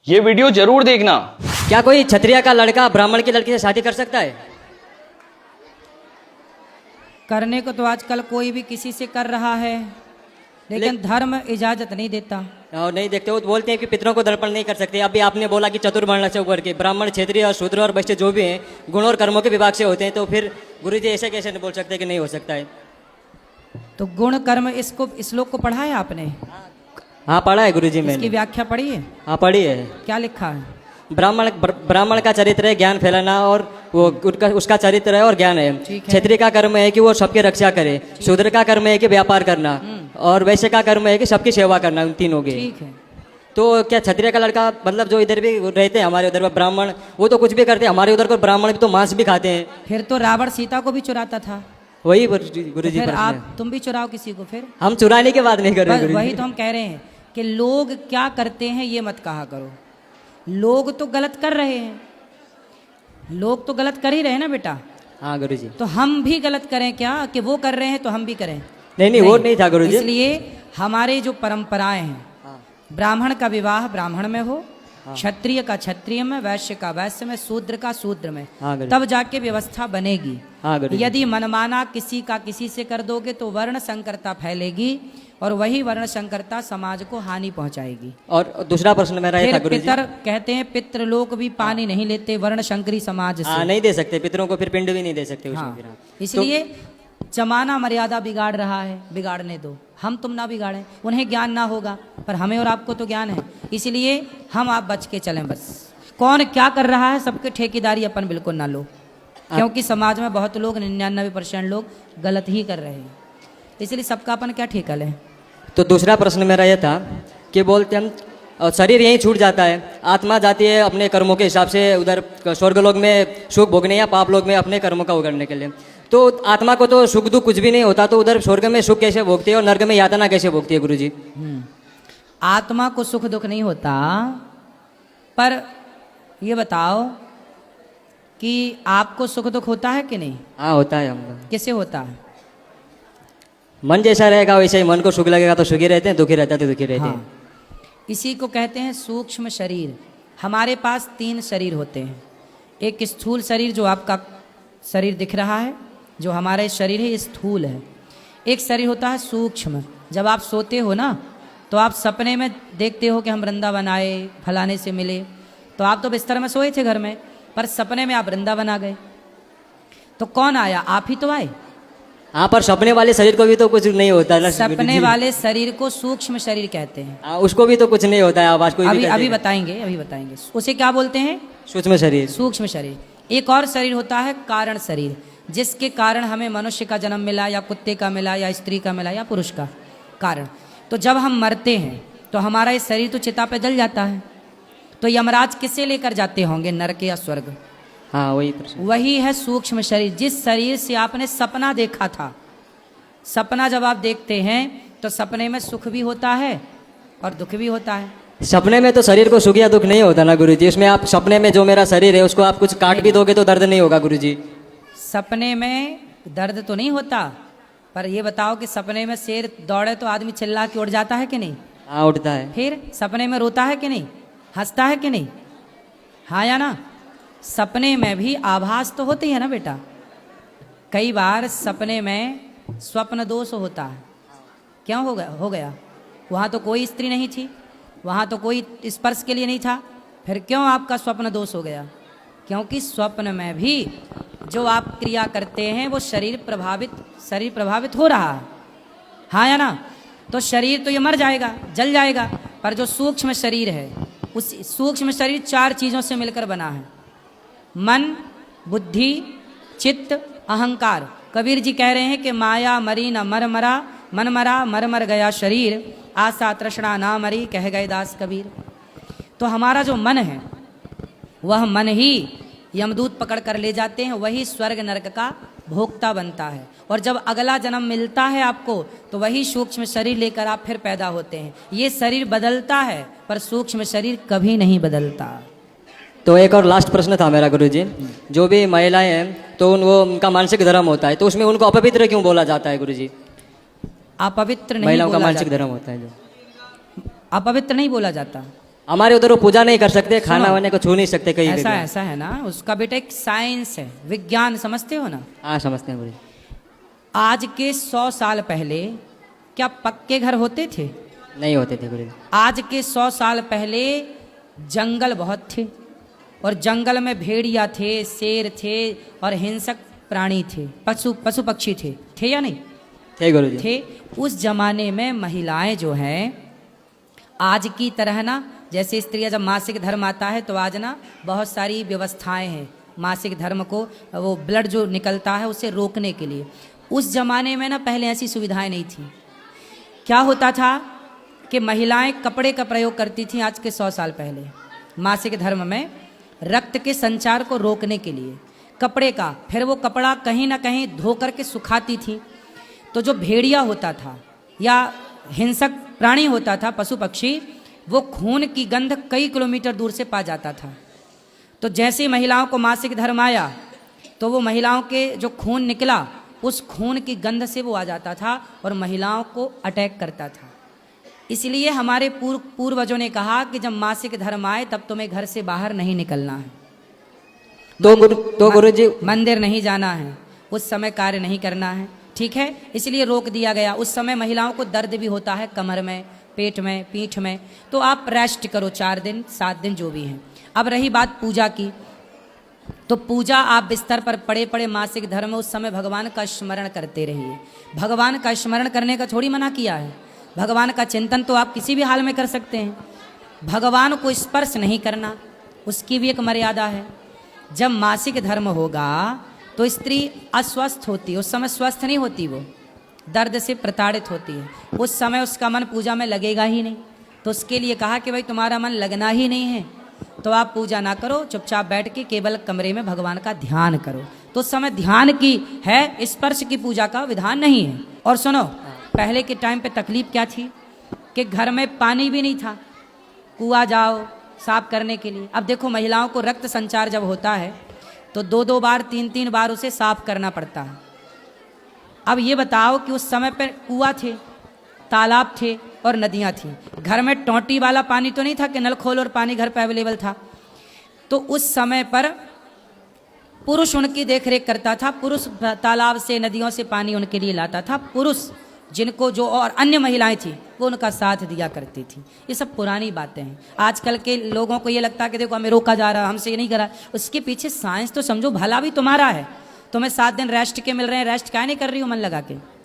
ये वीडियो जरूर देखना। क्या कोई क्षत्रिय का लड़का ब्राह्मण की लड़की से शादी कर सकता है? करने को तो आजकल कोई भी किसी से कर रहा है, लेकिन धर्म इजाजत नहीं देता। और नहीं देखते, वो बोलते हैं कि पितरों को दर्पण नहीं कर सकते। अभी आपने बोला कि चतुर्वर्ण से ऊपर के ब्राह्मण, क्षत्रिय और शूद्र और वैश्य जो भी हैं गुण और कर्मों के विभाग से होते हैं, तो फिर गुरुजी ऐसे कैसे बोल सकते हैं कि नहीं हो सकता है? तो गुण कर्म इसको श्लोक को पढ़ा है आपने? हाँ पढ़ा है गुरुजी इसकी मैंने। व्याख्या पढ़ी है? हाँ पढ़ी है। क्या लिखा है? ब्राह्मण का चरित्र है ज्ञान फैलाना, और वो उसका चरित्र है और ज्ञान है। ठीक है। क्षत्रिय का कर्म है कि वो सबकी रक्षा करे, शूद्र का कर्म है कि व्यापार करना, और वैश्य का कर्म है कि सबकी सेवा करना, उन तीनों के। ठीक है। तो क्या क्षत्रिय का लड़का, मतलब जो इधर भी रहते हैं हमारे उधर ब्राह्मण, वो तो कुछ भी करते हैं, हमारे उधर को ब्राह्मण भी तो मांस भी खाते हैं। फिर तो रावण सीता को भी चुराता था। वही गुरुजी फिर प्रश्न है। आप तुम भी चुराओ किसी को। फिर हम चुराने की बात नहीं कर रहे बस गुरुजी। वही तो हम कह रहे हैं कि लोग क्या करते हैं ये मत कहा करो। लोग तो गलत कर रहे हैं, लोग तो गलत कर ही रहे हैं ना बेटा। हाँ गुरुजी। तो हम भी गलत करें क्या कि वो कर रहे हैं तो हम भी करें? नहीं वो नहीं था गुरुजी। इसलिए हमारे जो परंपराएं हैं, ब्राह्मण का विवाह ब्राह्मण में हो, क्षत्रिय का क्षत्रिय में, वैश्य का वैश्य में, शूद्र का शूद्र में, हाँ गुरुजी। तब जाके व्यवस्था बनेगी। हाँ गुरुजी। यदि मनमाना किसी का किसी से कर दोगे तो वर्ण संकरता फैलेगी, और वही वर्ण संकरता समाज को हानि पहुंचाएगी। और दूसरा प्रश्न मेरा ये था फिर गुरुजी। पितर कहते हैं पितृलोक भी पानी नहीं लेते वर्ण शंकरी समाज हाँ से। नहीं दे सकते पितरों को, फिर पिंड भी नहीं दे सकते उसमें हाँ, फिर। हाँ। इसलिए जमाना मर्यादा बिगाड़ रहा है, बिगाड़ने दो, हम तुम ना बिगाड़ें। उन्हें ज्ञान ना होगा पर हमें और आपको तो ज्ञान है, इसलिए हम आप बच के चलें। बस कौन क्या कर रहा है सबके ठेकेदारी अपन बिल्कुल ना लो, क्योंकि समाज में बहुत लोग 99% लोग गलत ही कर रहे हैं, इसलिए सबका अपन क्या ठेका लें। तो दूसरा प्रश्न मेरा यह था कि बोलते हम शरीर यहीं छूट जाता है, आत्मा जाती है अपने कर्मों के हिसाब से उधर स्वर्गलोक में सुख भोगने या पाप लोक में अपने कर्मों का उगड़ने के लिए। तो आत्मा को तो सुख दुख कुछ भी नहीं होता, तो उधर स्वर्ग में सुख कैसे भोगती है और नर्क में यातना कैसे भोगती है गुरुजी? आत्मा को सुख दुख नहीं होता, पर ये बताओ कि आपको सुख दुख होता है कि नहीं? हाँ होता है हमको। किसे होता है? मन जैसा रहेगा वैसे ही, मन को सुख लगेगा तो सुखी रहते हैं, दुखी रहता है तो दुखी रहते हैं। हाँ। इसी को कहते हैं सूक्ष्म शरीर। हमारे पास 3 शरीर होते हैं। एक स्थूल शरीर जो आपका शरीर दिख रहा है, जो हमारा शरीर है ये स्थूल है। एक शरीर होता है सूक्ष्म। जब आप सोते हो ना तो आप सपने में देखते हो कि हम वृंदावन आए, फलाने से मिले, तो आप तो बिस्तर में सोए थे घर में, पर सपने में आप वृंदावन आ गए। तो कौन आया? आप ही तो आए। हाँ पर सपने वाले शरीर को भी तो कुछ नहीं होता है ना सपने गुरुजी? वाले शरीर को सूक्ष्म शरीर कहते हैं। हाँ, उसको भी तो कुछ नहीं होता है, आवाज कोई भी अभी करते अभी हैं। बताएंगे उसे क्या बोलते हैं? सूक्ष्म शरीर। सूक्ष्म शरीर। एक और शरीर होता है कारण शरीर, जिसके कारण हमें मनुष्य का जन्म मिला, या कुत्ते का मिला, या स्त्री का मिला, या पुरुष का कारण। तो जब हम मरते हैं तो हमारा ये शरीर तो चिता पे जल जाता है, तो यमराज किसे लेकर जाते होंगे, नरक या स्वर्ग? हाँ वही प्रश्न। वही है सूक्ष्म शरीर, जिस शरीर से आपने सपना देखा था। सपना जब आप देखते हैं तो सपने में सुख भी होता है और दुख भी होता है। सपने में तो शरीर को सुख या दुख नहीं होता ना गुरुजी, उसमें आप सपने में जो मेरा शरीर है उसको आप कुछ काट भी दोगे तो दर्द नहीं होगा गुरुजी। सपने में दर्द तो नहीं होता, पर ये बताओ कि सपने में शेर दौड़े तो आदमी चिल्ला के उड़ जाता है कि नहीं? हाँ उठता है। फिर सपने में रोता है कि नहीं, हंसता है कि नहीं? हाँ या ना? सपने में भी आभास तो होती है ना बेटा। कई बार सपने में स्वप्न दोष होता है। क्यों हो गया? वहाँ तो कोई स्त्री नहीं थी, वहाँ तो कोई स्पर्श के लिए नहीं था, फिर क्यों आपका स्वप्न दोष हो गया? क्योंकि स्वप्न में भी जो आप क्रिया करते हैं वो शरीर प्रभावित हो रहा है। हाँ या ना? तो शरीर तो ये मर जाएगा, जल जाएगा, पर जो सूक्ष्म शरीर है, उस सूक्ष्म शरीर 4 चीज़ों से मिलकर बना है। मन, बुद्धि, चित्त, अहंकार। कबीर जी कह रहे हैं कि माया मरी न मर मरा, मन मरा मर मर गया शरीर, आशा तृष्णा ना मरी, कह गए दास कबीर। तो हमारा जो मन है वह मन ही यमदूत पकड़ कर ले जाते हैं, वही स्वर्ग नरक का भोक्ता बनता है। और जब अगला जन्म मिलता है आपको तो वही सूक्ष्म शरीर लेकर आप फिर पैदा होते हैं। ये शरीर बदलता है पर सूक्ष्म शरीर कभी नहीं बदलता। तो एक और लास्ट प्रश्न था मेरा गुरुजी, जो भी महिलाएं हैं तो वो उनका मानसिक धर्म होता है, तो उसमें उनको अपवित्र क्यों बोला जाता है गुरुजी? अपवित्र नहीं महिलाओं का बोला मानसिक जाता। धर्म होता है जो। अपवित्र नहीं बोला जाता। हमारे उधर वो पूजा नहीं कर सकते, खाना सुनो। वाने को छू नहीं सकते कहीं भी। ऐसा है ना, उसका बेटा एक साइंस है, विज्ञान, समझते हो ना। हाँ समझते हैं गुरु जी। आज के 100 साल पहले क्या पक्के घर होते थे? नहीं होते थे गुरु जी। आज के 100 साल पहले जंगल बहुत थे, और जंगल में भेड़िया थे, शेर थे, और हिंसक प्राणी थे, पशु पक्षी थे या नहीं थे गुरु जी। थे? उस जमाने में महिलाएं जो हैं आज की तरह ना, जैसे स्त्रियां जब मासिक धर्म आता है तो आज ना बहुत सारी व्यवस्थाएं हैं मासिक धर्म को, वो ब्लड जो निकलता है उसे रोकने के लिए। उस जमाने में ना पहले ऐसी सुविधाएं नहीं थी। क्या होता था कि महिलाएं कपड़े का प्रयोग करती थी आज के 100 साल पहले मासिक धर्म में, रक्त के संचार को रोकने के लिए कपड़े का। फिर वो कपड़ा कहीं ना कहीं धो करके सुखाती थी। तो जो भेड़िया होता था या हिंसक प्राणी होता था, पशु पक्षी, वो खून की गंध कई किलोमीटर दूर से पा जाता था। तो जैसे ही महिलाओं को मासिक धर्म आया तो वो महिलाओं के जो खून निकला, उस खून की गंध से वो आ जाता था और महिलाओं को अटैक करता था। इसलिए हमारे पूर्वजों ने कहा कि जब मासिक धर्म आए तब तुम्हें घर से बाहर नहीं निकलना है, तो गुरु जी मंदिर नहीं जाना है, उस समय कार्य नहीं करना है, ठीक है। इसलिए रोक दिया गया। उस समय महिलाओं को दर्द भी होता है कमर में, पेट में, पीठ में, तो आप रेस्ट करो 4 दिन 7 दिन जो भी हैं। अब रही बात पूजा की, तो पूजा आप बिस्तर पर पड़े पड़े मासिक धर्म में उस समय भगवान का स्मरण करते रहिए। भगवान का स्मरण करने का थोड़ी मना किया है, भगवान का चिंतन तो आप किसी भी हाल में कर सकते हैं। भगवान को स्पर्श नहीं करना, उसकी भी एक मर्यादा है। जब मासिक धर्म होगा तो स्त्री अस्वस्थ होती है, उस समय स्वस्थ नहीं होती, वो दर्द से प्रताड़ित होती है। उस समय उसका मन पूजा में लगेगा ही नहीं। तो उसके लिए कहा कि भाई तुम्हारा मन लगना ही नहीं है तो आप पूजा ना करो, चुपचाप बैठ के केवल कमरे में भगवान का ध्यान करो। तो उस समय ध्यान की है, स्पर्श की पूजा का विधान नहीं है। और सुनो, पहले के टाइम पे तकलीफ क्या थी कि घर में पानी भी नहीं था, कुआं जाओ साफ करने के लिए। अब देखो महिलाओं को रक्त संचार जब होता है तो 2-2 बार 3-3 बार उसे साफ करना पड़ता है। अब ये बताओ कि उस समय पर कुआं थे, तालाब थे और नदियां थी। घर में टोंटी वाला पानी तो नहीं था कि नल खोल और पानी घर पे अवेलेबल था। तो उस समय पर पुरुष उनकी देखरेख करता था, पुरुष तालाब से नदियों से पानी उनके लिए लाता था। पुरुष जिनको जो और अन्य महिलाएं थी वो उनका साथ दिया करती थी। ये सब पुरानी बातें हैं। आजकल के लोगों को ये लगता है कि देखो हमें रोका जा रहा, हमसे ये नहीं करा। उसके पीछे साइंस तो समझो, भला भी तुम्हारा है। तुम्हें 7 दिन रेस्ट के मिल रहे हैं, रेस्ट क्या नहीं कर रही हो मन लगा के?